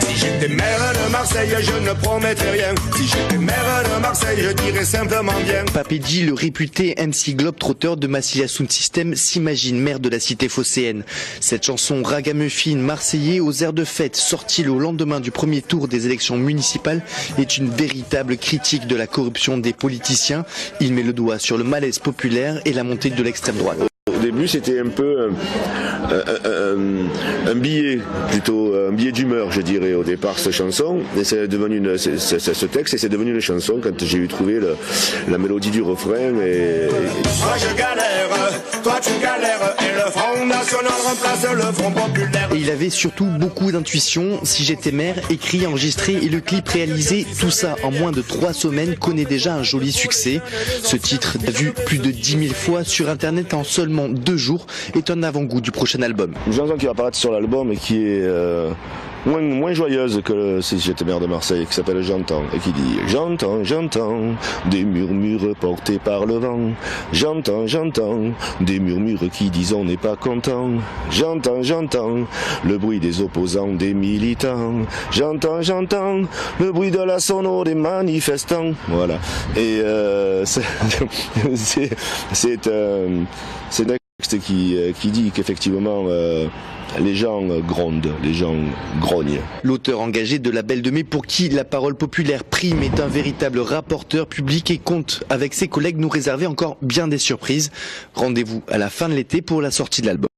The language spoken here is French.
Si j'étais maire de Marseille, je ne promettrais rien. Si j'étais maire de Marseille, je dirais simplement bien. Papedji, le réputé MC Globetrotter de Massilia Sound System, s'imagine maire de la cité phocéenne. Cette chanson ragamuffin marseillais aux airs de fête, sortie le lendemain du premier tour des élections municipales, est une véritable critique de la corruption des politiciens. Il met le doigt sur le malaise populaire et la montée de l'extrême droite. Au début, c'était un peu un billet, plutôt un billet d'humeur, je dirais, au départ, cette chanson. Et c'est devenu ce texte, et c'est devenu une chanson quand j'ai eu trouvé la mélodie du refrain. Et... Moi je galère, toi tu galères, et le Front National remplace le Front Populaire. Et il avait surtout beaucoup d'intuition. Si j'étais maire, écrit, enregistré et le clip réalisé, tout ça en moins de 3 semaines connaît déjà un joli succès. Ce titre, vu plus de 10 000 fois sur internet en seulement 2 jours, est un avant-goût du prochain album. Une chanson qui va apparaître sur l'album et qui est moins joyeuse que Si j'étais maire de Marseille, qui s'appelle J'entends, et qui dit J'entends, j'entends des murmures portés par le vent. J'entends, j'entends des murmures qui disent on n'est pas content. J'entends, j'entends le bruit des opposants, des militants. J'entends, j'entends le bruit de la sono des manifestants. Voilà. Et c'est un texte qui dit qu'effectivement les gens grondent, les gens grognent. L'auteur engagé de La Belle de Mai, pour qui la parole populaire prime, est un véritable rapporteur public et compte avec ses collègues nous réserver encore bien des surprises. Rendez-vous à la fin de l'été pour la sortie de l'album.